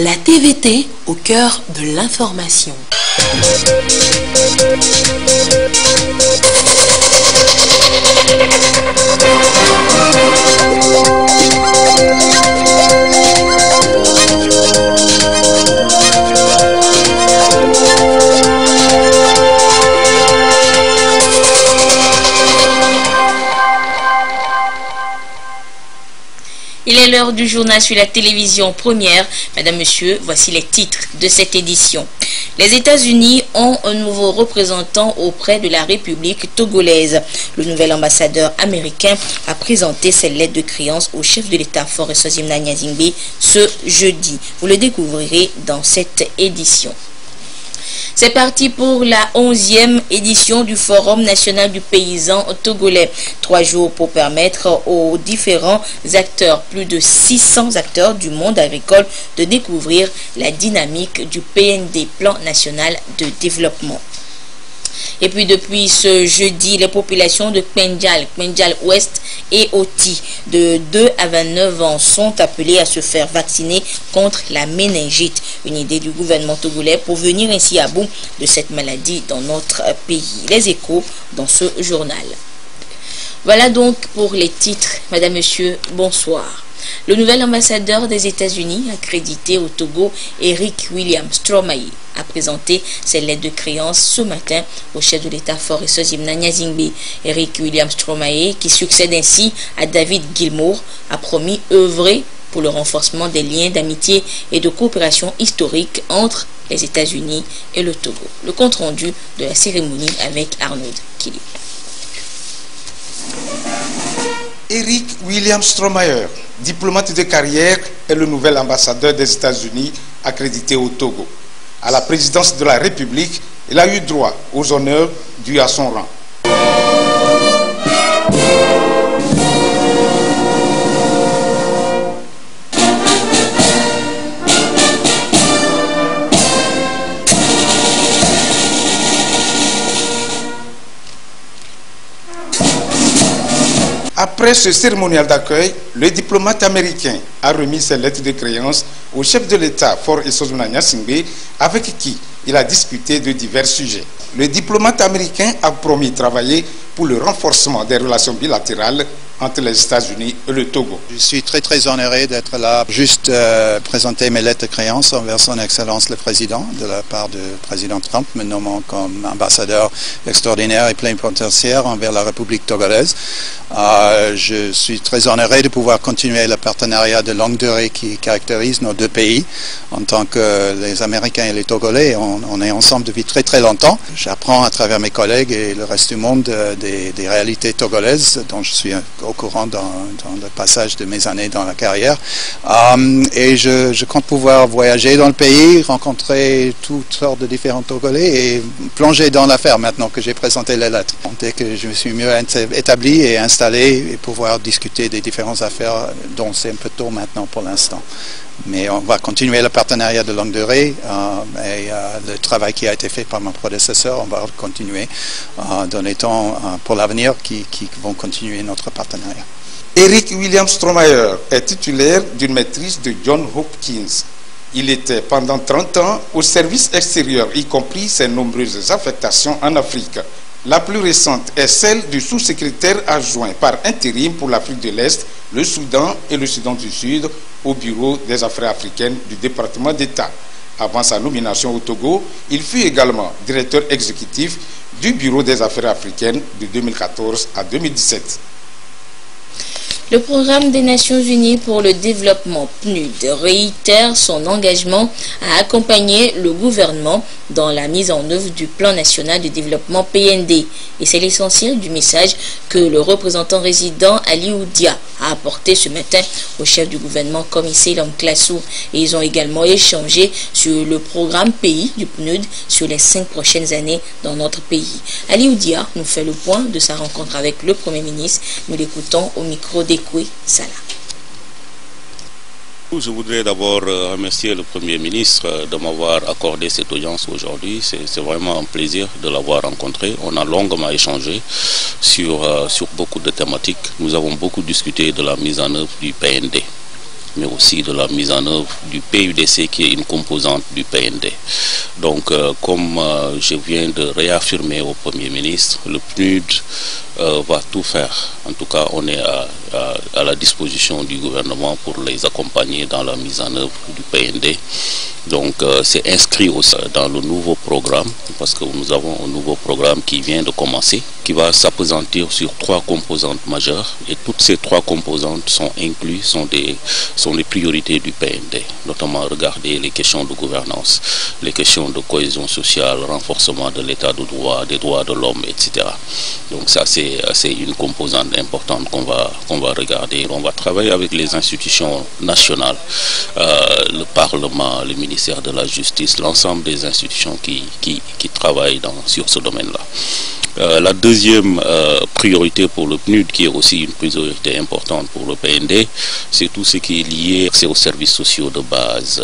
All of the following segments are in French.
La TVT au cœur de l'information. Il est l'heure du journal sur la télévision première. Madame, Monsieur, voici les titres de cette édition. Les États-Unis ont un nouveau représentant auprès de la République togolaise. Le nouvel ambassadeur américain a présenté ses lettres de créance au chef de l'État Faure Eswazimna Nyazingbe ce jeudi. Vous le découvrirez dans cette édition. C'est parti pour la 11e édition du Forum national du paysan togolais. 3 jours pour permettre aux différents acteurs, plus de 600 acteurs du monde agricole, de découvrir la dynamique du PND, Plan national de développement. Et puis depuis ce jeudi, les populations de Kpenjal Ouest et Oti de 2 à 29 ans sont appelées à se faire vacciner contre la méningite. Une idée du gouvernement togolais pour venir ainsi à bout de cette maladie dans notre pays. Les échos dans ce journal. Voilà donc pour les titres. Madame, Monsieur, bonsoir. Le nouvel ambassadeur des États-Unis accrédité au Togo, Eric William Stromae, a présenté ses lettres de créance ce matin au chef de l'État Faure Eswazimna Nyazingbe. Eric William Stromae, qui succède ainsi à David Gilmour, a promis œuvrer pour le renforcement des liens d'amitié et de coopération historique entre les États-Unis et le Togo. Le compte-rendu de la cérémonie avec Arnaud Kili. Eric William Stromae, diplomate de carrière, est le nouvel ambassadeur des États-Unis accrédité au Togo. À la présidence de la République, il a eu droit aux honneurs dus à son rang. Après ce cérémonial d'accueil, le diplomate américain a remis ses lettres de créance au chef de l'État Faure Eswazimna Nyazingbe, avec qui il a discuté de divers sujets. Le diplomate américain a promis de travailler pour le renforcement des relations bilatérales entre les États-Unis et le Togo. Je suis très honoré d'être là, juste présenter mes lettres de créance envers son Excellence le Président, de la part du Président Trump, me nommant comme ambassadeur extraordinaire et plénipotentiaire envers la République togolaise. Je suis très honoré de pouvoir continuer le partenariat de longue durée qui caractérise nos deux pays. En tant que les Américains et les Togolais, on est ensemble depuis très longtemps. J'apprends à travers mes collègues et le reste du monde des réalités togolaises dont je suis au courant dans le passage de mes années dans la carrière. Et je compte pouvoir voyager dans le pays, rencontrer toutes sortes de différents Togolais et plonger dans l'affaire maintenant que j'ai présenté les lettres. Dès que je me suis mieux établi et installé et pouvoir discuter des différentes affaires dont c'est un peu tôt maintenant pour l'instant. Mais on va continuer le partenariat de longue durée et le travail qui a été fait par mon prédécesseur, on va continuer dans les temps pour l'avenir qui vont continuer notre partenariat. Eric William Stromae est titulaire d'une maîtrise de Johns Hopkins. Il était pendant 30 ans au service extérieur, y compris ses nombreuses affectations en Afrique. La plus récente est celle du sous-secrétaire adjoint par intérim pour l'Afrique de l'Est, le Soudan et le Soudan du Sud au Bureau des Affaires africaines du département d'État. Avant sa nomination au Togo, il fut également directeur exécutif du Bureau des Affaires africaines de 2014 à 2017. Le programme des Nations Unies pour le développement PNUD réitère son engagement à accompagner le gouvernement dans la mise en œuvre du plan national de développement PND. Et c'est l'essentiel du message que le représentant résident Ali Oudia a apporté ce matin au chef du gouvernement Comissé Lamklassou. Et ils ont également échangé sur le programme pays du PNUD sur les 5 prochaines années dans notre pays. Ali Oudia nous fait le point de sa rencontre avec le Premier ministre. Nous l'écoutons au micro d'Ekoué Salah. Je voudrais d'abord remercier le Premier ministre de m'avoir accordé cette audience aujourd'hui. C'est vraiment un plaisir de l'avoir rencontré. On a longuement échangé sur beaucoup de thématiques. Nous avons beaucoup discuté de la mise en œuvre du PND. mais aussi de la mise en œuvre du PUDC qui est une composante du PND. Donc, comme je viens de réaffirmer au Premier ministre, le PNUD va tout faire. En tout cas, on est à la disposition du gouvernement pour les accompagner dans la mise en œuvre du PND. Donc, c'est inscrit aussi dans le nouveau programme, parce que nous avons un nouveau programme qui vient de commencer, qui va s'appesantir sur 3 composantes majeures. Et toutes ces 3 composantes sont incluses, sont les priorités du PND, notamment regarder les questions de gouvernance, les questions de cohésion sociale, renforcement de l'état de droit, des droits de l'homme, etc. Donc ça, c'est une composante importante qu'on va regarder. On va travailler avec les institutions nationales, le Parlement, le ministère de la Justice, l'ensemble des institutions qui travaillent sur ce domaine-là. La deuxième priorité pour le PNUD, qui est aussi une priorité importante pour le PND, c'est tout ce qui est lié aux services sociaux de base.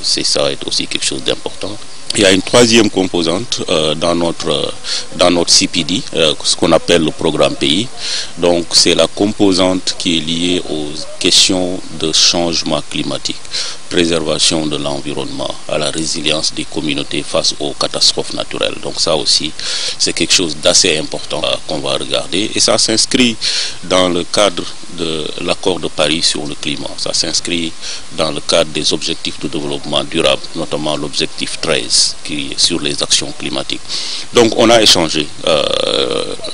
Ça va être aussi quelque chose d'important. Il y a une troisième composante dans notre CPD, ce qu'on appelle le programme pays. Donc c'est la composante qui est liée aux questions de changement climatique, préservation de l'environnement, à la résilience des communautés face aux catastrophes naturelles. Donc ça aussi, c'est quelque chose d'assez important qu'on va regarder. Et ça s'inscrit dans le cadre de l'accord de Paris sur le climat. Ça s'inscrit dans le cadre des objectifs de développement durable, notamment l'objectif 13 qui est sur les actions climatiques. Donc on a échangé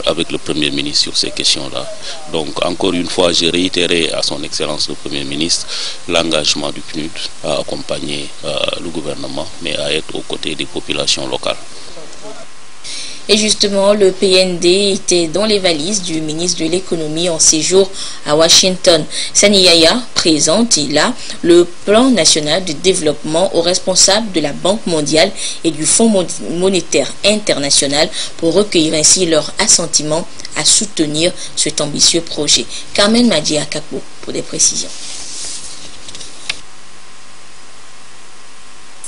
avec le Premier ministre sur ces questions-là. Donc encore une fois, j'ai réitéré à son Excellence le Premier ministre l'engagement du PNUD à accompagner le gouvernement, mais à être aux côtés des populations locales. Et justement, le PND était dans les valises du ministre de l'économie en séjour à Washington. Sani Yaya présente là le plan national de développement aux responsables de la Banque mondiale et du Fonds monétaire international pour recueillir ainsi leur assentiment à soutenir cet ambitieux projet. Carmen Madia Kakbo pour des précisions.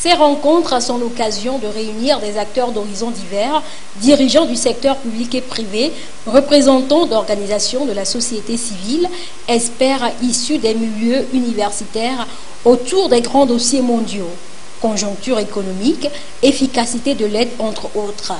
Ces rencontres sont l'occasion de réunir des acteurs d'horizons divers, dirigeants du secteur public et privé, représentants d'organisations de la société civile, experts issus des milieux universitaires autour des grands dossiers mondiaux, conjoncture économique, efficacité de l'aide, entre autres.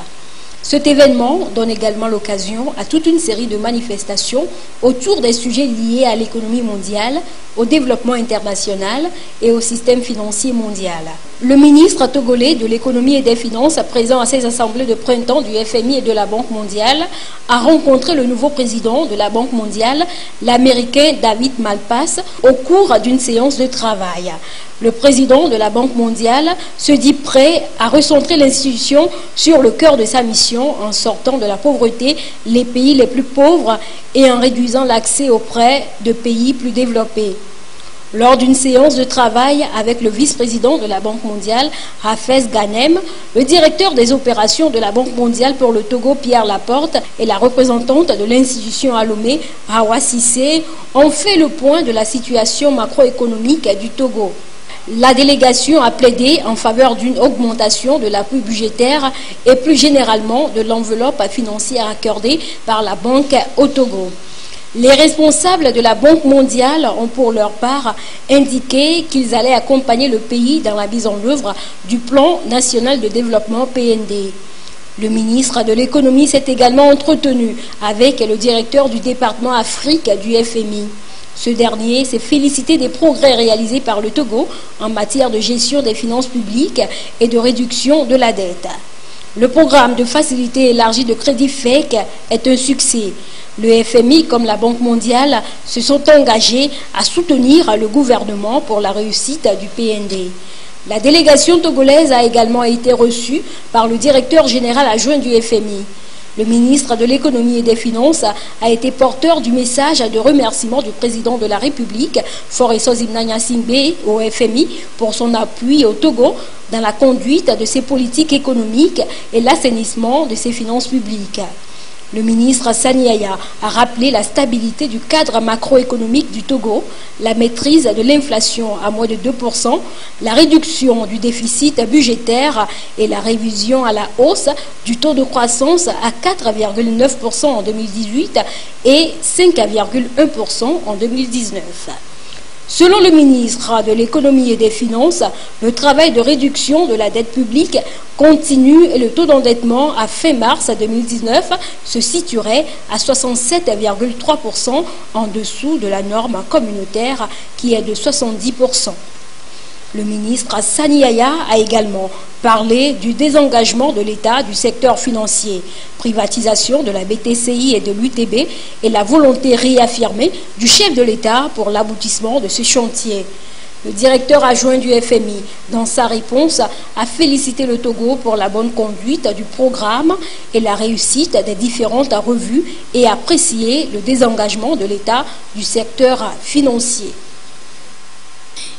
Cet événement donne également l'occasion à toute une série de manifestations autour des sujets liés à l'économie mondiale, au développement international et au système financier mondial. Le ministre togolais de l'économie et des finances, présent à ces assemblées de printemps du FMI et de la Banque mondiale, a rencontré le nouveau président de la Banque mondiale, l'Américain David Malpass, au cours d'une séance de travail. Le président de la Banque mondiale se dit prêt à recentrer l'institution sur le cœur de sa mission en sortant de la pauvreté les pays les plus pauvres et en réduisant l'accès aux prêts de pays plus développés. Lors d'une séance de travail avec le vice-président de la Banque mondiale, Hafez Ghanem, le directeur des opérations de la Banque mondiale pour le Togo, Pierre Laporte, et la représentante de l'institution à Lomé, Hawa Sissé, ont fait le point de la situation macroéconomique du Togo. La délégation a plaidé en faveur d'une augmentation de l'appui budgétaire et plus généralement de l'enveloppe financière accordée par la Banque au Togo. Les responsables de la Banque mondiale ont pour leur part indiqué qu'ils allaient accompagner le pays dans la mise en œuvre du plan national de développement PND. Le ministre de l'économie s'est également entretenu avec le directeur du département Afrique du FMI. Ce dernier s'est félicité des progrès réalisés par le Togo en matière de gestion des finances publiques et de réduction de la dette. Le programme de facilité élargie de crédit FEC est un succès. Le FMI comme la Banque mondiale se sont engagés à soutenir le gouvernement pour la réussite du PND. La délégation togolaise a également été reçue par le directeur général adjoint du FMI. Le ministre de l'économie et des finances a été porteur du message de remerciement du président de la République, Foreso Zimnanya Singbe, au FMI pour son appui au Togo dans la conduite de ses politiques économiques et l'assainissement de ses finances publiques. Le ministre Sani Yaya a rappelé la stabilité du cadre macroéconomique du Togo, la maîtrise de l'inflation à moins de 2%, la réduction du déficit budgétaire et la révision à la hausse du taux de croissance à 4,9% en 2018 et 5,1% en 2019. Selon le ministre de l'Économie et des Finances, le travail de réduction de la dette publique continue et le taux d'endettement à fin mars 2019 se situerait à 67,3% en dessous de la norme communautaire qui est de 70%. Le ministre Sani Yaya a également parlé du désengagement de l'État du secteur financier, privatisation de la BTCI et de l'UTB et la volonté réaffirmée du chef de l'État pour l'aboutissement de ce chantier. Le directeur adjoint du FMI, dans sa réponse, a félicité le Togo pour la bonne conduite du programme et la réussite des différentes revues et apprécié le désengagement de l'État du secteur financier.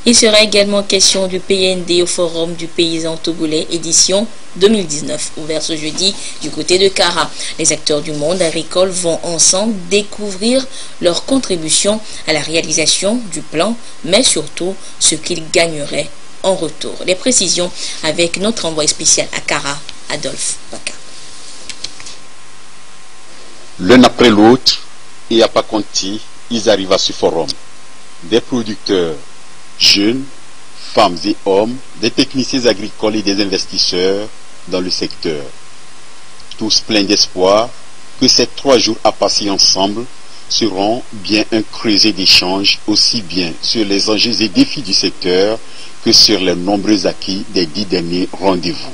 Il sera également question du PND au Forum du paysan togolais édition 2019, ouvert ce jeudi du côté de Kara. Les acteurs du monde agricole vont ensemble découvrir leur contribution à la réalisation du plan, mais surtout ce qu'ils gagneraient en retour. Les précisions avec notre envoyé spécial à Kara, Adolphe Baka. L'un après l'autre, et à Paconti, ils arrivent à ce forum. Des producteurs jeunes, femmes et hommes, des techniciens agricoles et des investisseurs dans le secteur. Tous pleins d'espoir que ces 3 jours à passer ensemble seront bien un creuset d'échanges aussi bien sur les enjeux et défis du secteur que sur les nombreux acquis des 10 derniers rendez-vous.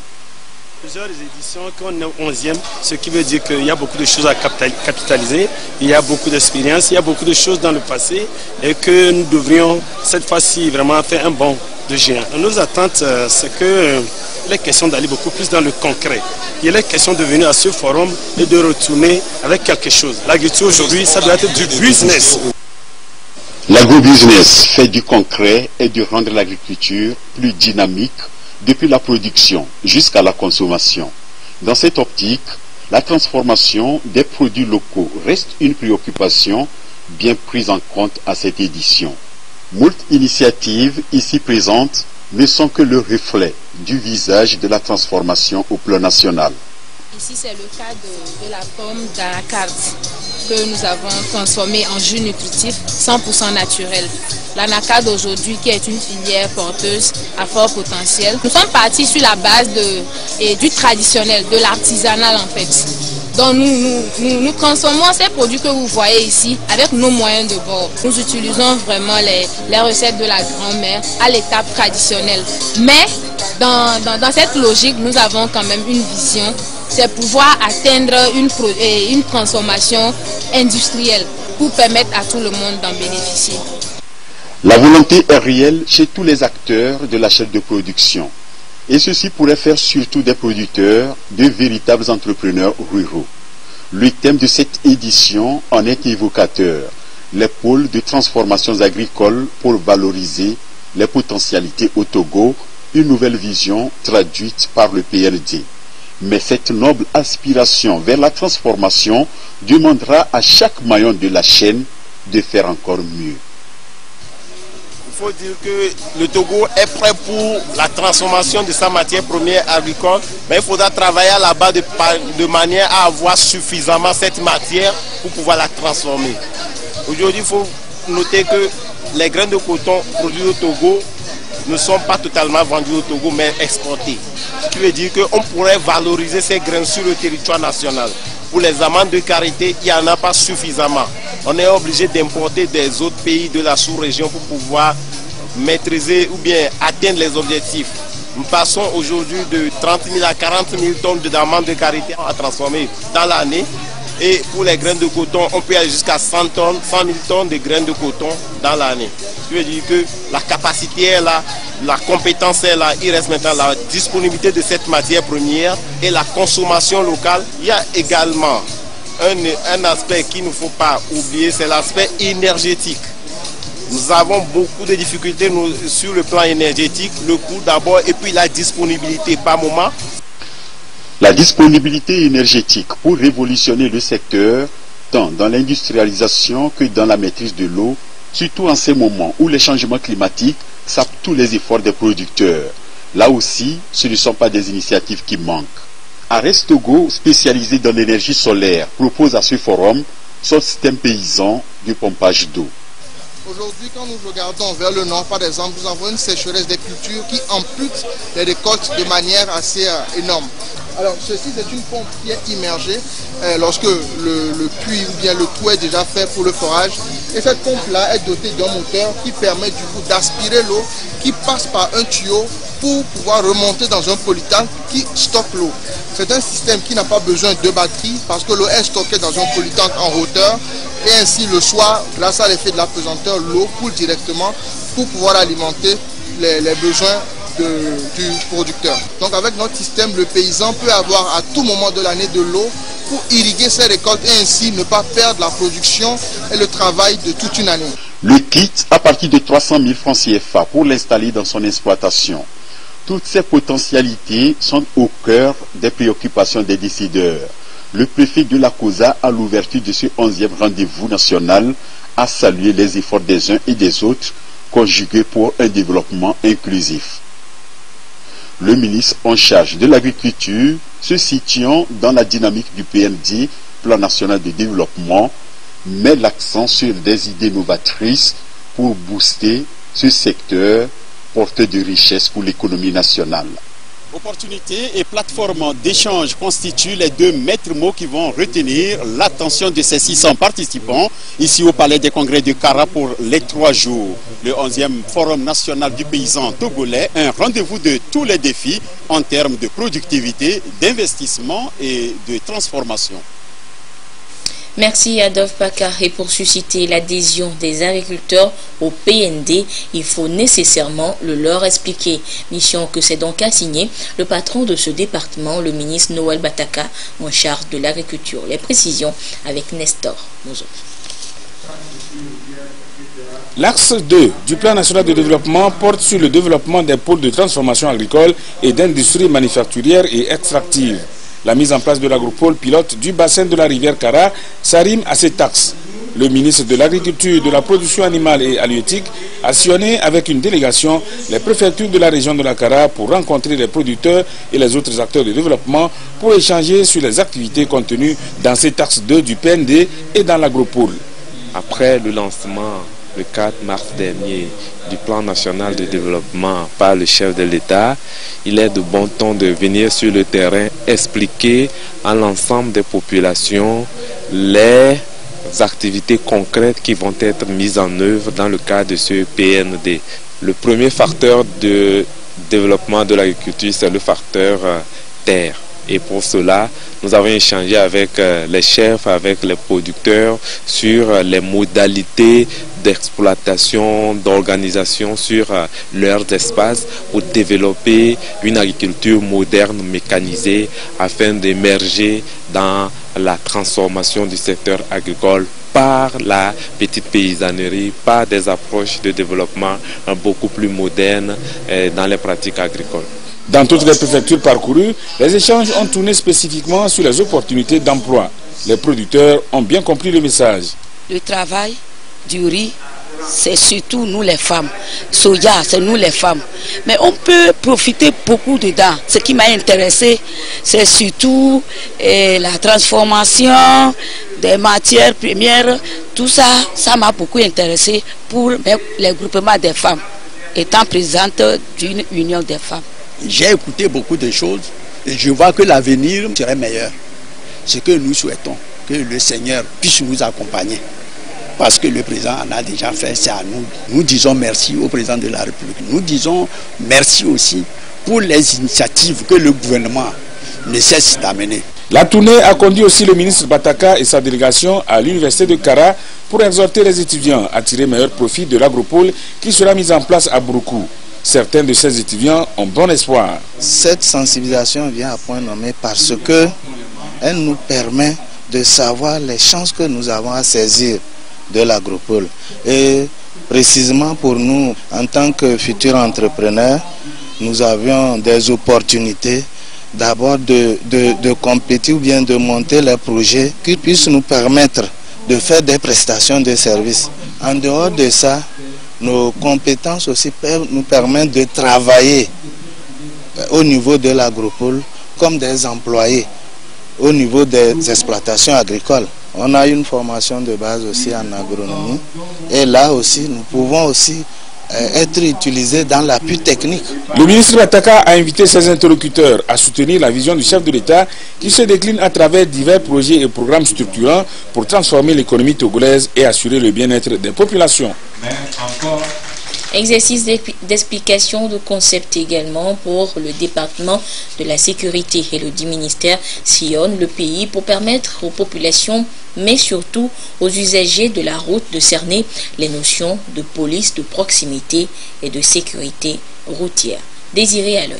Plusieurs éditions qu'on est au 11e, ce qui veut dire qu'il y a beaucoup de choses à capitaliser, il y a beaucoup d'expérience, il y a beaucoup de choses dans le passé et que nous devrions cette fois-ci vraiment faire un bond de géant. Nos attentes, c'est que les questions d'aller beaucoup plus dans le concret. Il est question de venir à ce forum et de retourner avec quelque chose. L'agriculture aujourd'hui, ça doit être du business. L'agro-business fait du concret et de rendre l'agriculture plus dynamique depuis la production jusqu'à la consommation. Dans cette optique, la transformation des produits locaux reste une préoccupation bien prise en compte à cette édition. Moult initiatives ici présentes ne sont que le reflet du visage de la transformation au plan national. Ici, c'est le cas de la pomme d'Anacard que nous avons transformée en jus nutritif 100% naturel. L'Anacard aujourd'hui, qui est une filière porteuse à fort potentiel. Nous sommes partis sur la base du traditionnel, de l'artisanal en fait. Donc nous transformons ces produits que vous voyez ici avec nos moyens de bord. Nous utilisons vraiment les recettes de la grand-mère à l'étape traditionnelle. Mais dans cette logique, nous avons quand même une vision, c'est pouvoir atteindre une transformation industrielle pour permettre à tout le monde d'en bénéficier. La volonté est réelle chez tous les acteurs de la chaîne de production. Et ceci pourrait faire surtout des producteurs de véritables entrepreneurs ruraux. Le thème de cette édition en est évocateur, les pôles de transformations agricoles pour valoriser les potentialités au Togo, une nouvelle vision traduite par le PLD. Mais cette noble aspiration vers la transformation demandera à chaque maillon de la chaîne de faire encore mieux. Il faut dire que le Togo est prêt pour la transformation de sa matière première agricole, mais il faudra travailler là-bas de manière à avoir suffisamment cette matière pour pouvoir la transformer. Aujourd'hui, il faut noter que les graines de coton produits au Togo ne sont pas totalement vendus au Togo, mais exportés. Ce qui veut dire qu'on pourrait valoriser ces graines sur le territoire national. Pour les amendes de karité, il n'y en a pas suffisamment. On est obligé d'importer des autres pays de la sous-région pour pouvoir maîtriser ou bien atteindre les objectifs. Nous passons aujourd'hui de 30 000 à 40 000 tonnes d'amandes de karité à transformer dans l'année. Et pour les graines de coton, on peut aller jusqu'à 100 000 tonnes de graines de coton dans l'année. Ce qui veut dire que la capacité est là, la compétence est là, il reste maintenant la disponibilité de cette matière première et la consommation locale. Il y a également un aspect qu'il ne faut pas oublier, c'est l'aspect énergétique. Nous avons beaucoup de difficultés sur le plan énergétique, le coût d'abord et puis la disponibilité par moment. La disponibilité énergétique pour révolutionner le secteur, tant dans l'industrialisation que dans la maîtrise de l'eau, surtout en ces moments où les changements climatiques sapent tous les efforts des producteurs. Là aussi, ce ne sont pas des initiatives qui manquent. Ares Togo, spécialisé dans l'énergie solaire, propose à ce forum son système paysan de pompage d'eau. Aujourd'hui, quand nous regardons vers le nord, par exemple, nous avons une sécheresse des cultures qui ampute les récoltes de manière assez énorme. Alors, ceci, c'est une pompe qui est immergée lorsque le puits ou bien le trou est déjà fait pour le forage. Et cette pompe-là est dotée d'un moteur qui permet du coup d'aspirer l'eau qui passe par un tuyau pour pouvoir remonter dans un polytank qui stocke l'eau. C'est un système qui n'a pas besoin de batterie parce que l'eau est stockée dans un polytank en hauteur et ainsi le soir, grâce à l'effet de la pesanteur, l'eau coule directement pour pouvoir alimenter les besoins du producteur. Donc avec notre système, le paysan peut avoir à tout moment de l'année de l'eau pour irriguer ses récoltes et ainsi ne pas perdre la production et le travail de toute une année. Le kit à partir de 300 000 francs CFA pour l'installer dans son exploitation. Toutes ces potentialités sont au cœur des préoccupations des décideurs. Le préfet de la COSA, à l'ouverture de ce 11e rendez-vous national, a salué les efforts des uns et des autres conjugués pour un développement inclusif. Le ministre en charge de l'agriculture, se situant dans la dynamique du PND, Plan national de développement, met l'accent sur des idées novatrices pour booster ce secteur porteur de richesse pour l'économie nationale. Opportunités et plateformes d'échange constituent les deux maîtres mots qui vont retenir l'attention de ces 600 participants ici au Palais des Congrès de Kara pour les 3 jours. Le 11e Forum national du paysan togolais, un rendez-vous de tous les défis en termes de productivité, d'investissement et de transformation. Merci Adolphe Bakar. Et pour susciter l'adhésion des agriculteurs au PND, il faut nécessairement le leur expliquer. Mission que s'est donc assigné le patron de ce département, le ministre Noël Bataka, en charge de l'agriculture. Les précisions avec Nestor Mozo. L'axe 2 du plan national de développement porte sur le développement des pôles de transformation agricole et d'industrie manufacturière et extractive. La mise en place de l'agropole pilote du bassin de la rivière Kara s'arrime à cet axe. Le ministre de l'Agriculture, de la Production animale et halieutique a sillonné avec une délégation les préfectures de la région de la Kara pour rencontrer les producteurs et les autres acteurs de développement pour échanger sur les activités contenues dans cet axe 2 du PND et dans l'agropole. Après le lancement le 4 mars dernier du plan national de développement par le chef de l'État, il est de bon ton de venir sur le terrain expliquer à l'ensemble des populations les activités concrètes qui vont être mises en œuvre dans le cadre de ce PND. Le premier facteur de développement de l'agriculture, c'est le facteur terre. Et pour cela, nous avons échangé avec les chefs, avec les producteurs sur les modalités d'exploitation, d'organisation sur leurs espaces pour développer une agriculture moderne, mécanisée, afin d'émerger dans la transformation du secteur agricole par la petite paysannerie, par des approches de développement beaucoup plus modernes dans les pratiques agricoles. Dans toutes les préfectures parcourues, les échanges ont tourné spécifiquement sur les opportunités d'emploi. Les producteurs ont bien compris le message. Le travail du riz, c'est surtout nous les femmes. Soja, c'est nous les femmes. Mais on peut profiter beaucoup dedans. Ce qui m'a intéressé, c'est surtout la transformation des matières premières. Tout ça, ça m'a beaucoup intéressé pour les groupements des femmes, étant présidente d'une union des femmes. J'ai écouté beaucoup de choses et je vois que l'avenir serait meilleur. Ce que nous souhaitons, que le Seigneur puisse nous accompagner. Parce que le président en a déjà fait, c'est à nous. Nous disons merci au président de la République. Nous disons merci aussi pour les initiatives que le gouvernement ne cesse d'amener. La tournée a conduit aussi le ministre Bataka et sa délégation à l'université de Kara pour exhorter les étudiants à tirer meilleur profit de l'agropole qui sera mise en place à Broukou. Certains de ces étudiants ont bon espoir. Cette sensibilisation vient à point nommé parce qu'elle nous permet de savoir les chances que nous avons à saisir de l'agropole. Et précisément pour nous, en tant que futurs entrepreneurs, nous avions des opportunités d'abord de compléter ou bien de monter les projets qui puissent nous permettre de faire des prestations de services. En dehors de ça, nos compétences aussi peuvent nous permettre de travailler au niveau de l'agropole comme des employés au niveau des exploitations agricoles. On a une formation de base aussi en agronomie. Et là aussi, nous pouvons aussi être utilisés dans l'appui technique. Le ministre Bataka a invité ses interlocuteurs à soutenir la vision du chef de l'État qui se décline à travers divers projets et programmes structurants pour transformer l'économie togolaise et assurer le bien-être des populations. Exercice d'explication de concept également pour le département de la sécurité et le ministère sillonne le pays pour permettre aux populations, mais surtout aux usagers de la route de cerner les notions de police de proximité et de sécurité routière. Désiré à l'œil.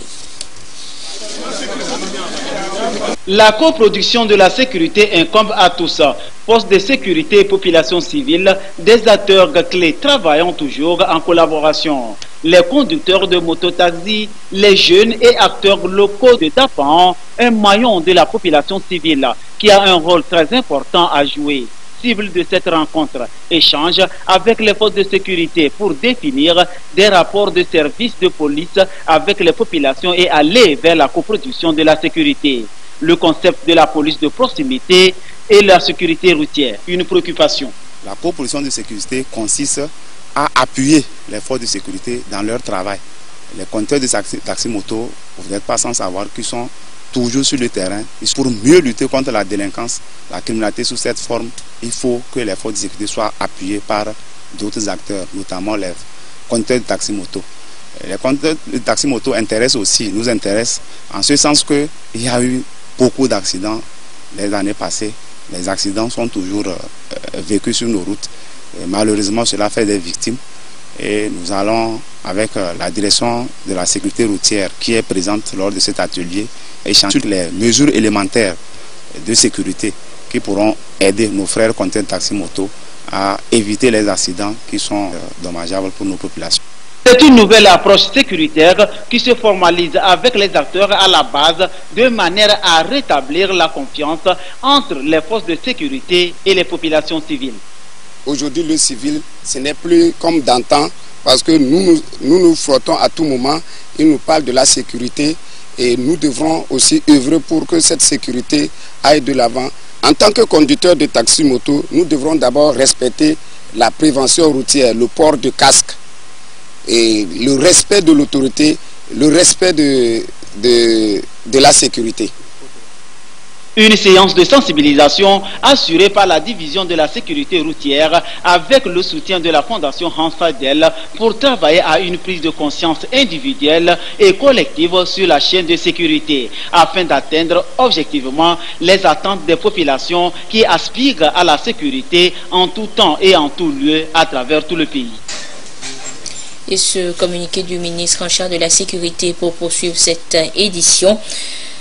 La coproduction de la sécurité incombe à tous. Forces de sécurité et population civile, des acteurs clés travaillant toujours en collaboration. Les conducteurs de mototaxi, les jeunes et acteurs locaux de DAPAN, un maillon de la population civile qui a un rôle très important à jouer. Cible de cette rencontre, échange avec les forces de sécurité pour définir des rapports de service de police avec les populations et aller vers la coproduction de la sécurité. Le concept de la police de proximité et la sécurité routière, une préoccupation. La coproduction de sécurité consiste à appuyer les forces de sécurité dans leur travail. Les conducteurs de taxi-moto, vous n'êtes pas sans savoir qu'ils sont toujours sur le terrain. Pour mieux lutter contre la délinquance, la criminalité sous cette forme, il faut que les forces de sécurité soient appuyées par d'autres acteurs, notamment les conducteurs de taxi-moto. Les conducteurs de taxi-moto nous intéressent en ce sens qu'il y a eu beaucoup d'accidents les années passées. Les accidents sont toujours vécus sur nos routes. Et malheureusement, cela fait des victimes. Et nous allons, avec la direction de la sécurité routière qui est présente lors de cet atelier, échanger sur les mesures élémentaires de sécurité qui pourront aider nos frères conducteurs de taxi-moto à éviter les accidents qui sont dommageables pour nos populations. C'est une nouvelle approche sécuritaire qui se formalise avec les acteurs à la base de manière à rétablir la confiance entre les forces de sécurité et les populations civiles. Aujourd'hui, le civil, ce n'est plus comme d'antan parce que nous flottons à tout moment. Il nous parle de la sécurité et nous devrons aussi œuvrer pour que cette sécurité aille de l'avant. En tant que conducteur de taxi-moto, nous devrons d'abord respecter la prévention routière, le port de casque et le respect de l'autorité, le respect de la sécurité. Une séance de sensibilisation assurée par la division de la sécurité routière avec le soutien de la Fondation Hans Fadel pour travailler à une prise de conscience individuelle et collective sur la chaîne de sécurité afin d'atteindre objectivement les attentes des populations qui aspirent à la sécurité en tout temps et en tout lieu à travers tout le pays. Et ce communiqué du ministre en charge de la sécurité pour poursuivre cette édition.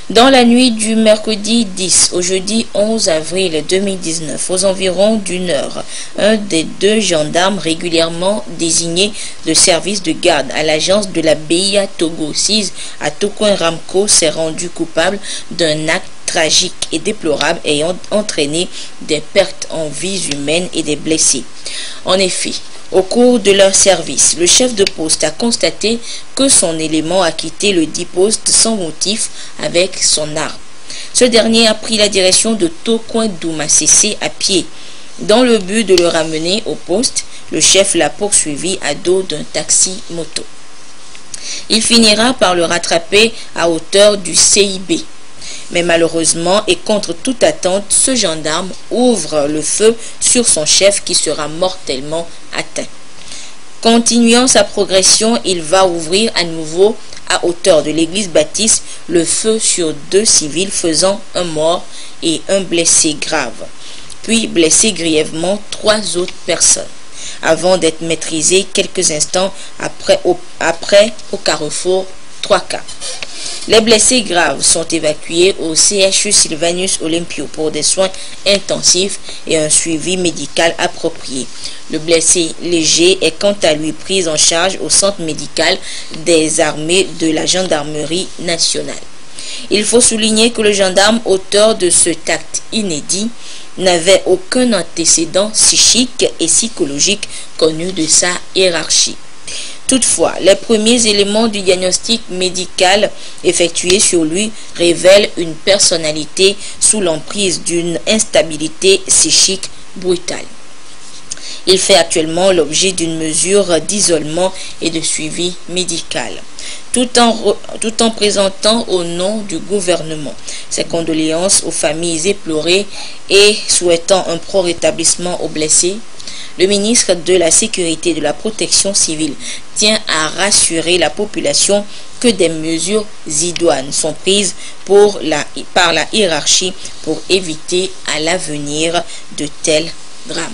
Dans la nuit du mercredi 10 au jeudi 11 avril 2019, aux environs d'1 heure, un des 2 gendarmes régulièrement désignés de service de garde à l'agence de la BIA Togo 6 à Tokoin Ramco s'est rendu coupable d'un acte tragique et déplorable ayant entraîné des pertes en vies humaines et des blessés. En effet, au cours de leur service, le chef de poste a constaté que son élément a quitté le dit poste sans motif avec son arme. Ce dernier a pris la direction de Tokoin Doumassessé à pied. Dans le but de le ramener au poste, le chef l'a poursuivi à dos d'un taxi-moto. Il finira par le rattraper à hauteur du CIB. Mais malheureusement et contre toute attente, ce gendarme ouvre le feu sur son chef qui sera mortellement atteint. Continuant sa progression, il va ouvrir à nouveau à hauteur de l'église baptiste le feu sur 2 civils faisant un mort et un blessé grave, puis blesser grièvement 3 autres personnes, avant d'être maîtrisé quelques instants après au carrefour 3K. Les blessés graves sont évacués au CHU Sylvanus Olympio pour des soins intensifs et un suivi médical approprié. Le blessé léger est quant à lui pris en charge au centre médical des armées de la gendarmerie nationale. Il faut souligner que le gendarme auteur de cet acte inédit n'avait aucun antécédent psychique et psychologique connu de sa hiérarchie. Toutefois, les premiers éléments du diagnostic médical effectué sur lui révèlent une personnalité sous l'emprise d'une instabilité psychique brutale. Il fait actuellement l'objet d'une mesure d'isolement et de suivi médical. Tout en présentant au nom du gouvernement ses condoléances aux familles éplorées et souhaitant un prompt rétablissement aux blessés, le ministre de la Sécurité et de la Protection civile tient à rassurer la population que des mesures idoines sont prises par la hiérarchie pour éviter à l'avenir de tels drames.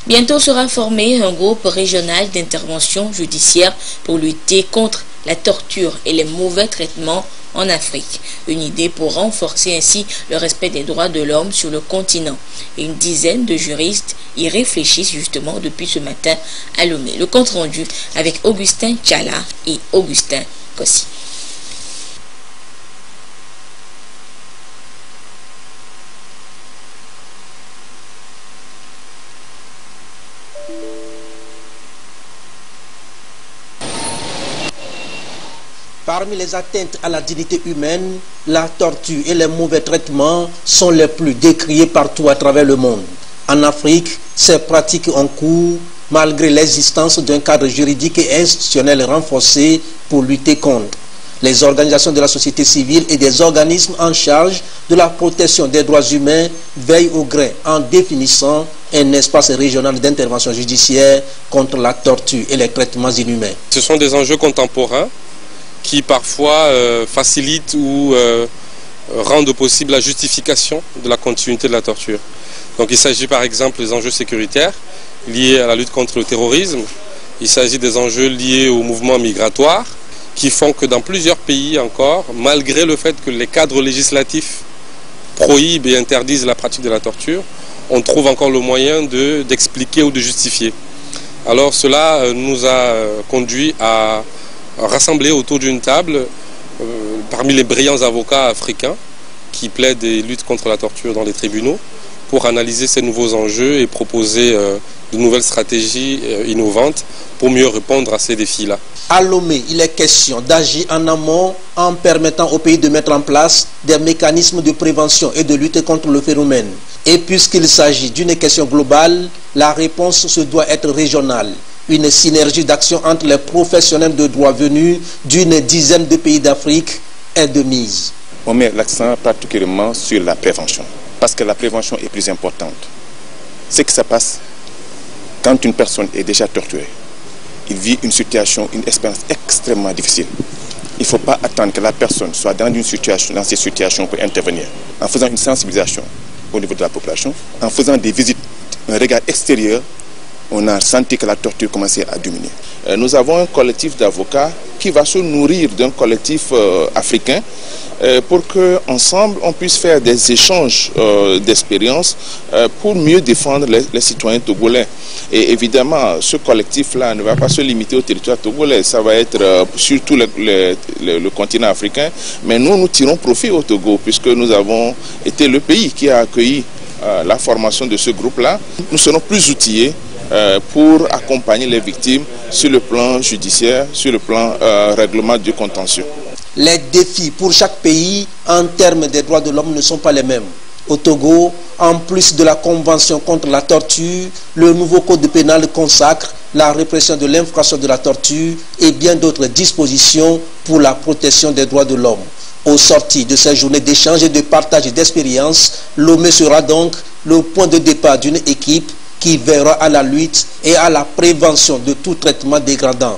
Bientôt sera formé un groupe régional d'intervention judiciaire pour lutter contre la torture et les mauvais traitements en Afrique. Une idée pour renforcer ainsi le respect des droits de l'homme sur le continent. Et une dizaine de juristes y réfléchissent justement depuis ce matin à Lomé. Le compte rendu avec Augustin Tchala et Augustin Kossi. Parmi les atteintes à la dignité humaine, la torture et les mauvais traitements sont les plus décriés partout à travers le monde. En Afrique, ces pratiques ont cours malgré l'existence d'un cadre juridique et institutionnel renforcé pour lutter contre. Les organisations de la société civile et des organismes en charge de la protection des droits humains veillent au grain en définissant un espace régional d'intervention judiciaire contre la torture et les traitements inhumains. Ce sont des enjeux contemporains qui parfois facilitent ou rendent possible la justification de la continuité de la torture. Donc il s'agit par exemple des enjeux sécuritaires liés à la lutte contre le terrorisme, il s'agit des enjeux liés au mouvement migratoire qui font que dans plusieurs pays encore, malgré le fait que les cadres législatifs prohibent et interdisent la pratique de la torture, on trouve encore le moyen d'expliquer ou de justifier. Alors cela nous a conduit à rassembler autour d'une table parmi les brillants avocats africains qui plaident et luttent contre la torture dans les tribunaux pour analyser ces nouveaux enjeux et proposer de nouvelles stratégies innovantes pour mieux répondre à ces défis-là. À Lomé, il est question d'agir en amont en permettant au pays de mettre en place des mécanismes de prévention et de lutte contre le phénomène. Et puisqu'il s'agit d'une question globale, la réponse se doit être régionale. Une synergie d'action entre les professionnels de droit venus d'une dizaine de pays d'Afrique est de mise. On met l'accent particulièrement sur la prévention, parce que la prévention est plus importante. Ce qui se passe quand une personne est déjà torturée, il vit une situation, une expérience extrêmement difficile. Il ne faut pas attendre que la personne soit dans ces situations pour intervenir. En faisant une sensibilisation au niveau de la population, en faisant des visites, un regard extérieur, on a senti que la torture commençait à diminuer. Nous avons un collectif d'avocats qui va se nourrir d'un collectif africain pour qu'ensemble on puisse faire des échanges d'expériences pour mieux défendre les citoyens togolais. Et évidemment, ce collectif-là ne va pas se limiter au territoire togolais, ça va être surtout le continent africain. Mais nous tirons profit au Togo puisque nous avons été le pays qui a accueilli la formation de ce groupe-là. Nous serons plus outillés pour accompagner les victimes sur le plan judiciaire, sur le plan règlement du contentieux. Les défis pour chaque pays en termes des droits de l'homme ne sont pas les mêmes. Au Togo, en plus de la Convention contre la torture, le nouveau code pénal consacre la répression de l'infraction de la torture et bien d'autres dispositions pour la protection des droits de l'homme. Au sorti de ces journées d'échange et de partage d'expériences, Lomé sera donc le point de départ d'une équipe qui veillera à la lutte et à la prévention de tout traitement dégradant.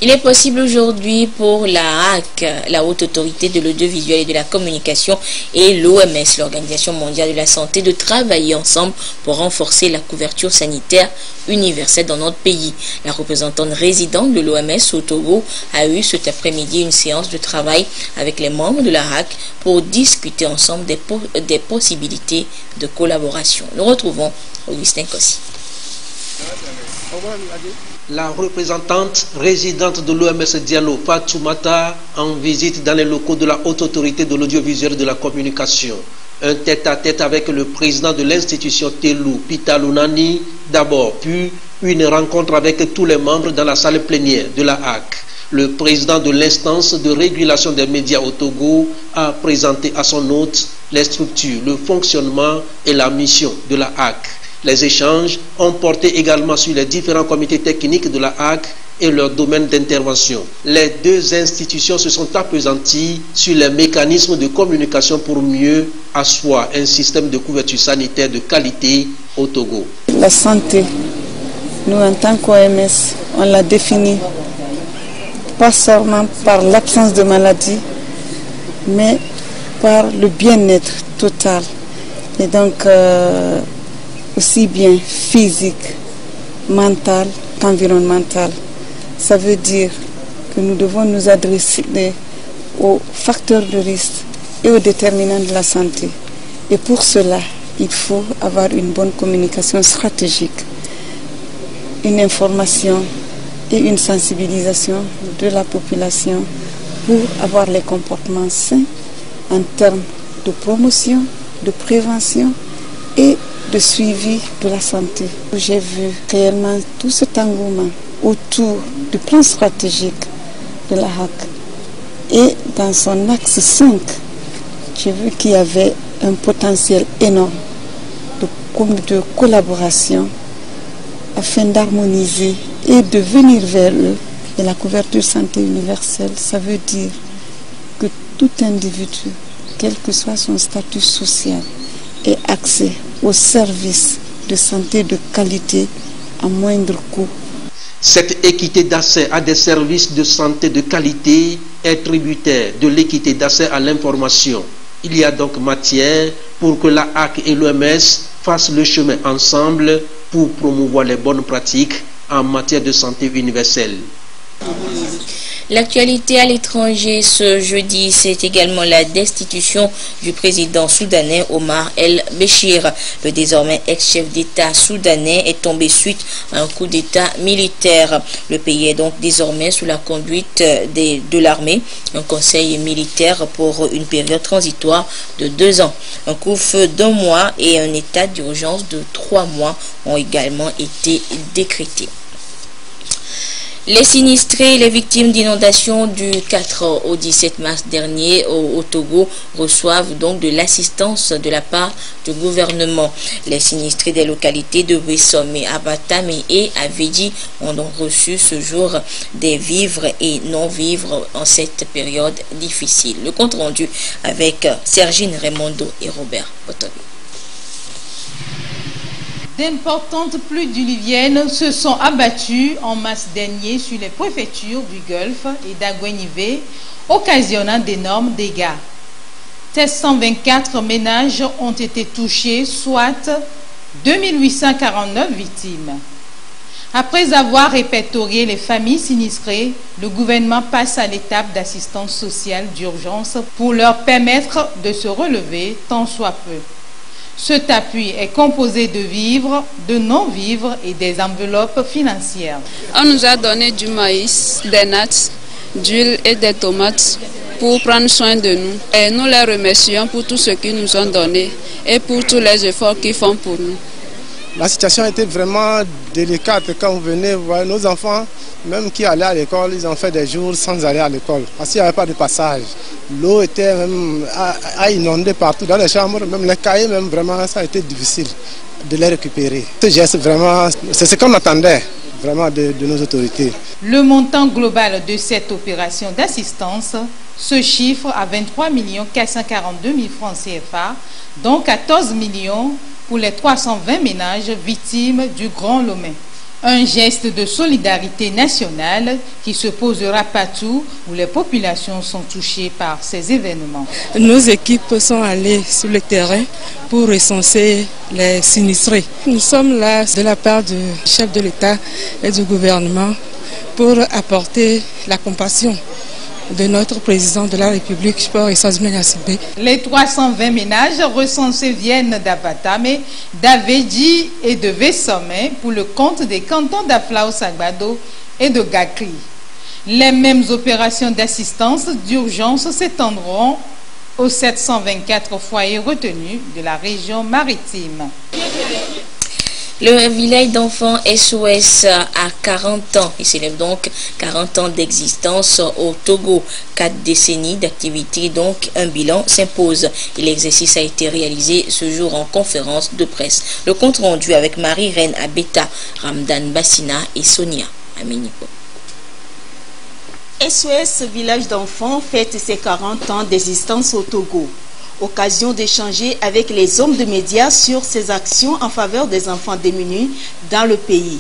Il est possible aujourd'hui pour la HAC, la Haute Autorité de l'Audiovisuel et de la Communication, et l'OMS, l'Organisation mondiale de la santé, de travailler ensemble pour renforcer la couverture sanitaire universelle dans notre pays. La représentante résidente de l'OMS au Togo a eu cet après-midi une séance de travail avec les membres de la HAC pour discuter ensemble des possibilités de collaboration. Nous retrouvons Augustin Kossi. La représentante résidente de l'OMS Diallo, Fatoumata, en visite dans les locaux de la Haute Autorité de l'Audiovisuel et de la Communication. Un tête-à-tête avec le président de l'institution Telou, Pita Lunani, d'abord, puis Une rencontre avec tous les membres dans la salle plénière de la HAC. Le président de l'instance de régulation des médias au Togo a présenté à son hôte les structures, le fonctionnement et la mission de la HAC. Les échanges ont porté également sur les différents comités techniques de la HAC et leur domaine d'intervention. Les deux institutions se sont appesanties sur les mécanismes de communication pour mieux asseoir un système de couverture sanitaire de qualité au Togo. La santé, nous en tant qu'OMS, on l'a définie pas seulement par l'absence de maladie, mais par le bien-être total. Et donc, aussi bien physique, mental qu'environnemental. Ça veut dire que nous devons nous adresser aux facteurs de risque et aux déterminants de la santé. Et pour cela, il faut avoir une bonne communication stratégique, une information et une sensibilisation de la population pour avoir les comportements sains en termes de promotion, de prévention et de suivi de la santé. J'ai vu réellement tout cet engouement autour du plan stratégique de la HAC. Et dans son axe 5, j'ai vu qu'il y avait un potentiel énorme de collaboration afin d'harmoniser et de venir vers eux. Et la couverture santé universelle, ça veut dire que tout individu, quel que soit son statut social, ait accès aux services de santé de qualité à moindre coût. Cette équité d'accès à des services de santé de qualité est tributaire de l'équité d'accès à l'information. Il y a donc matière pour que la HAC et l'OMS fassent le chemin ensemble pour promouvoir les bonnes pratiques en matière de santé universelle. L'actualité à l'étranger ce jeudi, c'est également la destitution du président soudanais Omar el-Béchir. Le désormais ex-chef d'État soudanais est tombé suite à un coup d'État militaire. Le pays est donc désormais sous la conduite de l'armée. Un conseil militaire pour une période transitoire de 2 ans. Un couvre-feu d'1 mois et un état d'urgence de 3 mois ont également été décrétés. Les sinistrés et les victimes d'inondations du 4 au 17 mars dernier au Togo reçoivent donc de l'assistance de la part du gouvernement. Les sinistrés des localités de Wessomé, Abatame et Avedi ont donc reçu ce jour des vivres et non-vivres en cette période difficile. Le compte rendu avec Sergine Raimondo et Robert Botobi. D'importantes pluies diluviennes se sont abattues en mars dernier sur les préfectures du Golfe et d'Aguenivé, occasionnant d'énormes dégâts. 124 ménages ont été touchés, soit 2849 victimes. Après avoir répertorié les familles sinistrées, le gouvernement passe à l'étape d'assistance sociale d'urgence pour leur permettre de se relever tant soit peu. Cet appui est composé de vivres, de non-vivres et des enveloppes financières. On nous a donné du maïs, des nattes, d'huile et des tomates pour prendre soin de nous. Et nous les remercions pour tout ce qu'ils nous ont donné et pour tous les efforts qu'ils font pour nous. La situation était vraiment délicate quand vous venez voir nos enfants, même qui allaient à l'école, ils ont fait des jours sans aller à l'école parce qu'il n'y avait pas de passage. L'eau était même à inonder partout dans les chambres, même les cahiers, même vraiment, ça a été difficile de les récupérer. Ce geste, vraiment, c'est ce qu'on attendait vraiment de nos autorités. Le montant global de cette opération d'assistance se chiffre à 23 442 000 francs CFA, dont 14 millions pour les 320 ménages victimes du Grand Lomé. Un geste de solidarité nationale qui se posera partout où les populations sont touchées par ces événements. Nos équipes sont allées sur le terrain pour recenser les sinistrés. Nous sommes là de la part du chef de l'État et du gouvernement pour apporter la compassion de notre président de la République, Sport et Sazmé Yassibé. Les 320 ménages recensés viennent d'Abatame, d'Avedi et de Wessomé pour le compte des cantons d'Aflao Sagbado et de Gakri. Les mêmes opérations d'assistance d'urgence s'étendront aux 724 foyers retenus de la région maritime. Le village d'enfants SOS a 40 ans. Il s'élève donc 40 ans d'existence au Togo. 4 décennies d'activité, donc un bilan s'impose. Et l'exercice a été réalisé ce jour en conférence de presse. Le compte rendu avec Marie-Reine Abeta, Ramdan Bassina et Sonia Aminipo. SOS Village d'enfants fête ses 40 ans d'existence au Togo. Occasion d'échanger avec les hommes de médias sur ses actions en faveur des enfants démunis dans le pays.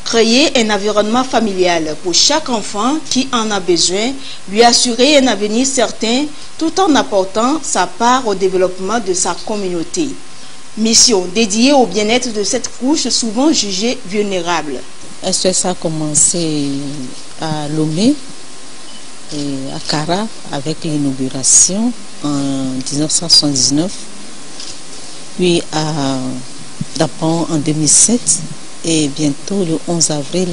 Créer un environnement familial pour chaque enfant qui en a besoin, lui assurer un avenir certain tout en apportant sa part au développement de sa communauté. Mission dédiée au bien-être de cette couche souvent jugée vulnérable. SOS a commencé à Lomé et à Kara avec l'inauguration en 1979, puis à Dapon en 2007 et bientôt le 11 avril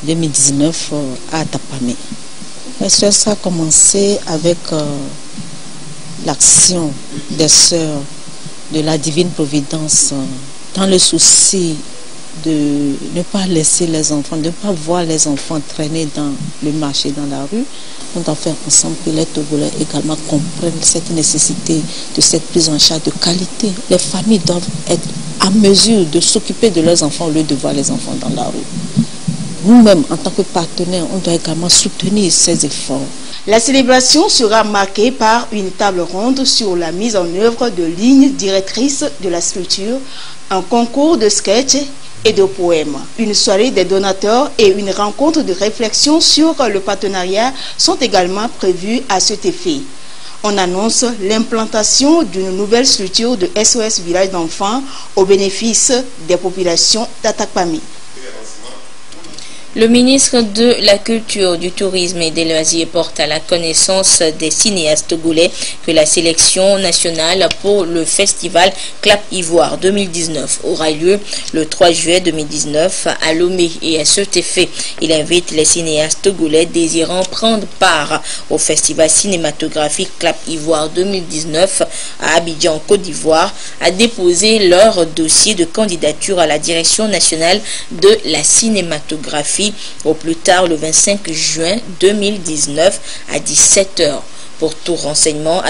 2019 à Tapamé. SOS a commencé avec l'action des sœurs de la Divine Providence dans le souci de ne pas laisser les enfants, de ne pas voir les enfants traîner dans le marché, dans la rue. On doit faire ensemble que les Togolais également comprennent cette nécessité de cette prise en charge de qualité. Les familles doivent être à mesure de s'occuper de leurs enfants au lieu de voir les enfants dans la rue. Nous-mêmes, en tant que partenaires, on doit également soutenir ces efforts. La célébration sera marquée par une table ronde sur la mise en œuvre de lignes directrices de la structure, un concours de sketch et de poèmes. Une soirée des donateurs et une rencontre de réflexion sur le partenariat sont également prévues à cet effet. On annonce l'implantation d'une nouvelle structure de SOS Village d'enfants au bénéfice des populations d'Atakpami. Le ministre de la Culture, du Tourisme et des Loisirs porte à la connaissance des cinéastes togolais que la sélection nationale pour le festival Clap Ivoire 2019 aura lieu le 3 juillet 2019 à Lomé. Et à cet effet, il invite les cinéastes togolais désirant prendre part au festival cinématographique Clap Ivoire 2019 à Abidjan, Côte d'Ivoire, à déposer leur dossier de candidature à la direction nationale de la cinématographie au plus tard le 25 juin 2019 à 17 h. Pour tout renseignement,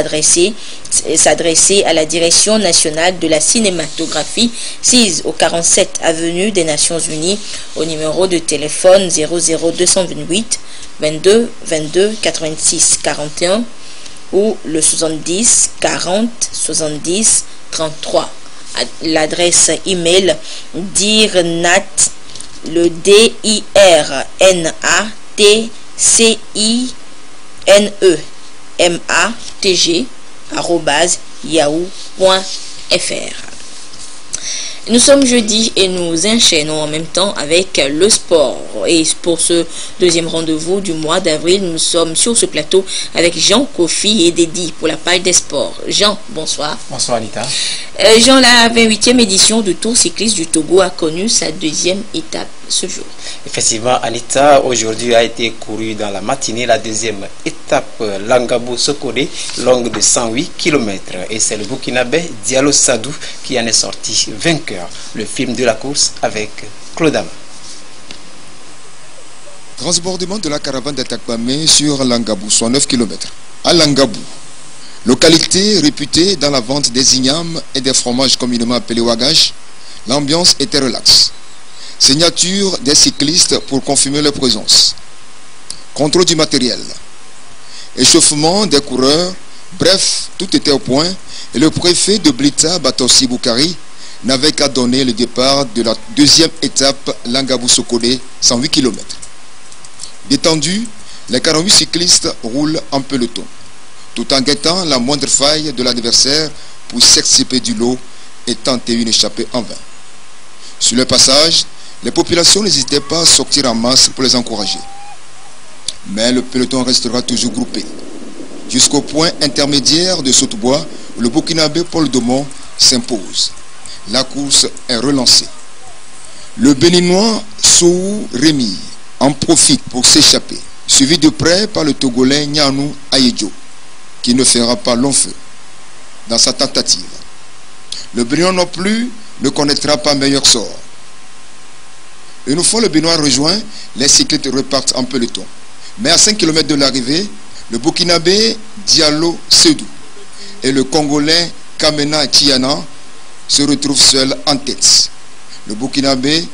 s'adresser à la Direction nationale de la cinématographie, 6 au 47 avenue des Nations Unies, au numéro de téléphone 00228 22 22 86 41 ou le 70 40 70 33. L'adresse email dirnat le DIRNATCINEMATG@yahoo.fr. Nous sommes jeudi et nous enchaînons en même temps avec le sport. Et pour ce deuxième rendez-vous du mois d'avril, nous sommes sur ce plateau avec Jean, Kofi et Dédi pour la page des sports. Jean, bonsoir. Bonsoir Anita. Jean, la 28e édition du Tour cycliste du Togo a connu sa deuxième étape ce jour. Effectivement, Anita, aujourd'hui a été courue dans la matinée la deuxième étape Langabou-Sokode, longue de 108 km. Et c'est le Burkinabé Diallo Sadou qui en est sorti vainqueur. Le film de la course avec Claude Ama. Transbordement de la caravane d'Atakpamé sur Langabou, soit 9 km. À Langabou, localité réputée dans la vente des ignames et des fromages communément appelés wagages, l'ambiance était relaxe. Signature des cyclistes pour confirmer leur présence. Contrôle du matériel. Échauffement des coureurs. Bref, tout était au point et le préfet de Blita, Batossi Boukari, n'avait qu'à donner le départ de la deuxième étape Langabou-Sokode, 108 km. Détendus, les 48 cyclistes roulent en peloton, tout en guettant la moindre faille de l'adversaire pour s'extirper du lot et tenter une échappée en vain. Sur le passage, les populations n'hésitaient pas à sortir en masse pour les encourager. Mais le peloton restera toujours groupé. Jusqu'au point intermédiaire de Sautebois, où le Burkinabé Paul Domont s'impose. La course est relancée. Le Béninois Sou Rémi en profite pour s'échapper, suivi de près par le Togolais Nyanou Ayejo, qui ne fera pas long feu dans sa tentative. Le Bénin non plus ne connaîtra pas meilleur sort. Une fois le Bénin rejoint, les cyclistes repartent en peloton. Mais à 5 km de l'arrivée, le Burkinabé Diallo Sedou et le Congolais Kamena Tiana se retrouvent seuls en tête. Le Burkinabé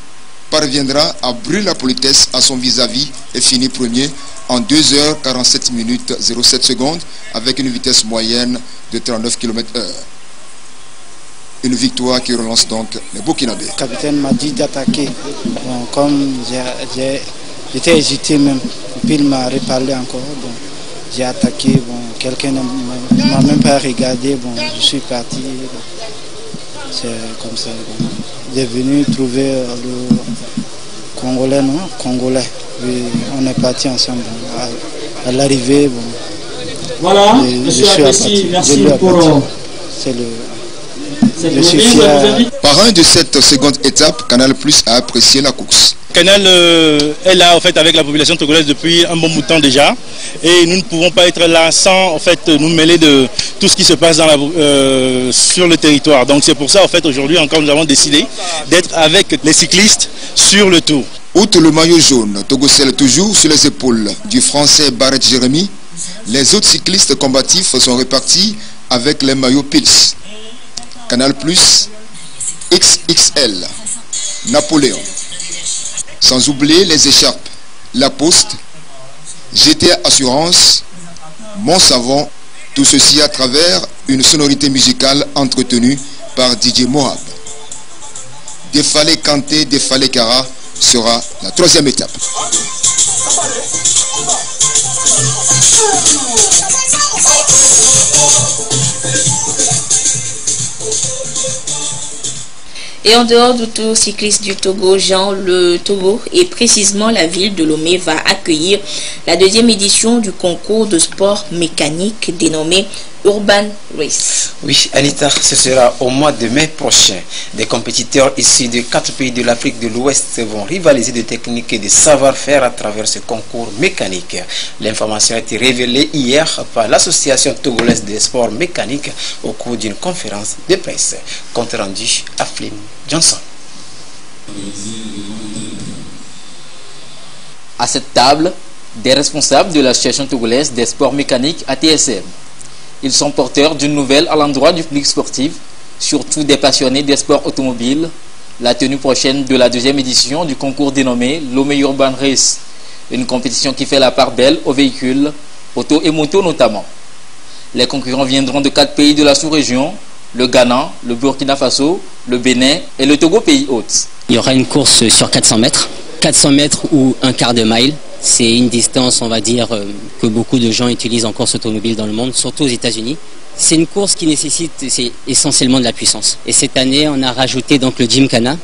parviendra à brûler la politesse à son vis-à-vis et finit premier en 2h47 minutes 07 secondes avec une vitesse moyenne de 39 km/h. Une victoire qui relance donc les Burkinabés. Le capitaine m'a dit d'attaquer. Bon, comme j'étais hésité même, puis il m'a reparlé encore. Bon, j'ai attaqué, bon, quelqu'un ne m'a même pas regardé, bon, je suis parti. Bon, c'est comme ça. Bon. J'ai venu trouver le Congolais, non? Congolais. Oui, on est parti ensemble. Bon, à l'arrivée, bon, voilà, je suis apprécié, merci pour... C'est le... Parrain de cette seconde étape, Canal Plus a apprécié la course. Canal est là en fait avec la population togolaise depuis un bon bout de temps déjà, et nous ne pouvons pas être là sans en fait nous mêler de tout ce qui se passe dans sur le territoire. Donc c'est pour ça en fait aujourd'hui encore nous avons décidé d'être avec les cyclistes sur le tour. Outre le maillot jaune, Togocel toujours sur les épaules du français Barrett Jérémy, les autres cyclistes combatifs sont répartis avec les maillots Pils. Canal Plus, XXL, Napoléon. Sans oublier les écharpes, La Poste, GTA Assurance, Mon Savon, tout ceci à travers une sonorité musicale entretenue par DJ Mohab. Défalé Kanté, Défalé Kara sera la troisième étape. Et en dehors du Tour cycliste du Togo, Jean, le Togo et précisément la ville de Lomé va accueillir la deuxième édition du concours de sport mécanique dénommé Urban Race. Oui, Anita, ce sera au mois de mai prochain. Des compétiteurs issus de 4 pays de l'Afrique de l'Ouest vont rivaliser de techniques et de savoir-faire à travers ce concours mécanique. L'information a été révélée hier par l'association togolaise des sports mécaniques au cours d'une conférence de presse. Compte rendu à Flynn Johnson. À cette table, des responsables de l'association togolaise des sports mécaniques ATSM. Ils sont porteurs d'une nouvelle à l'endroit du public sportif, surtout des passionnés des sports automobiles, la tenue prochaine de la deuxième édition du concours dénommé Lomé Urban Race, une compétition qui fait la part belle aux véhicules, auto et moto notamment. Les concurrents viendront de 4 pays de la sous-région, le Ghana, le Burkina Faso, le Bénin et le Togo pays hôte. Il y aura une course sur 400 mètres. 400 mètres ou un quart de mile. C'est une distance, on va dire, que beaucoup de gens utilisent en course automobile dans le monde, surtout aux États-Unis. C'est une course qui nécessite essentiellement de la puissance. Et cette année, on a rajouté donc le Gymkhana,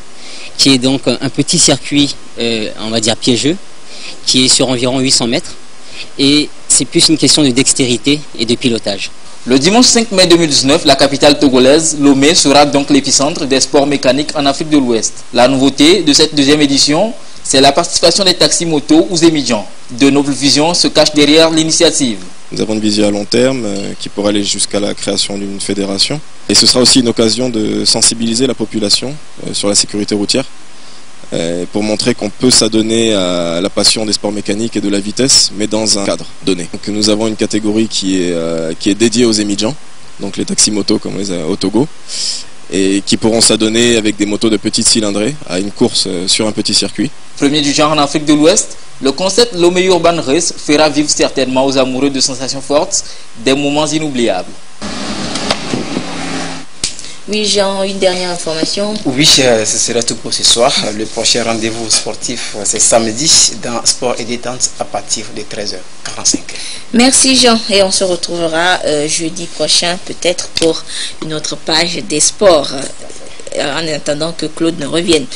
qui est donc un petit circuit, on va dire piégeux, qui est sur environ 800 mètres. Et c'est plus une question de dextérité et de pilotage. Le dimanche 5 mai 2019, la capitale togolaise, Lomé, sera donc l'épicentre des sports mécaniques en Afrique de l'Ouest. La nouveauté de cette deuxième édition, c'est la participation des taxis-motos ou Zémidjan. De nobles visions se cachent derrière l'initiative. Nous avons une vision à long terme qui pourrait aller jusqu'à la création d'une fédération. Et ce sera aussi une occasion de sensibiliser la population sur la sécurité routière pour montrer qu'on peut s'adonner à la passion des sports mécaniques et de la vitesse, mais dans un cadre donné. Donc nous avons une catégorie qui est dédiée aux Zémidjan, donc les taxis-motos comme au Togo, et qui pourront s'adonner avec des motos de petite cylindrée à une course sur un petit circuit. Premier du genre en Afrique de l'Ouest, le concept Lomé Urban Race fera vivre certainement aux amoureux de sensations fortes des moments inoubliables. Oui, Jean, une dernière information. Oui, ce sera tout pour ce soir. Le prochain rendez-vous sportif, c'est samedi dans Sport et Détente à partir de 13h45. Merci, Jean. Et on se retrouvera jeudi prochain, peut-être pour une autre page des sports, en attendant que Claude ne revienne.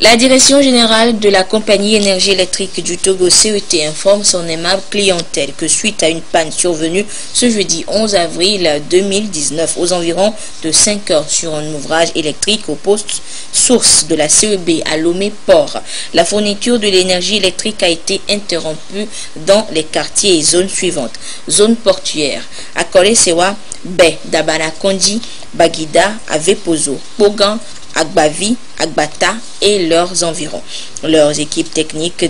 La direction générale de la compagnie énergie électrique du Togo CET informe son aimable clientèle que suite à une panne survenue ce jeudi 11 avril 2019 aux environs de 5 heures sur un ouvrage électrique au poste source de la CEB à Lomé-Port, la fourniture de l'énergie électrique a été interrompue dans les quartiers et zones suivantes. Zone portuaire, Akole Sewa, Bé, Dabana Kondi, Bagida, Avepozo, Pogan, Agbavi, Agbata et leurs environs. Les équipes techniques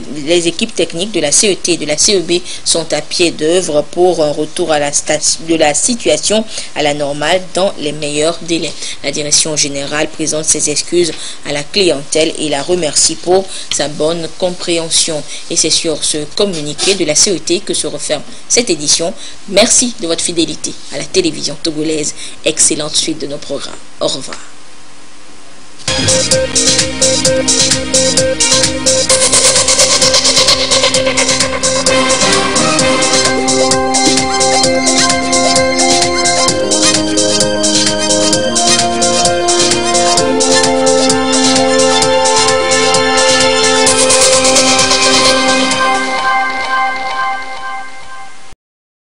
de la CET et de la CEB sont à pied d'œuvre pour un retour de la situation à la normale dans les meilleurs délais. La direction générale présente ses excuses à la clientèle et la remercie pour sa bonne compréhension. Et c'est sur ce communiqué de la CET que se referme cette édition. Merci de votre fidélité à la télévision togolaise. Excellente suite de nos programmes. Au revoir.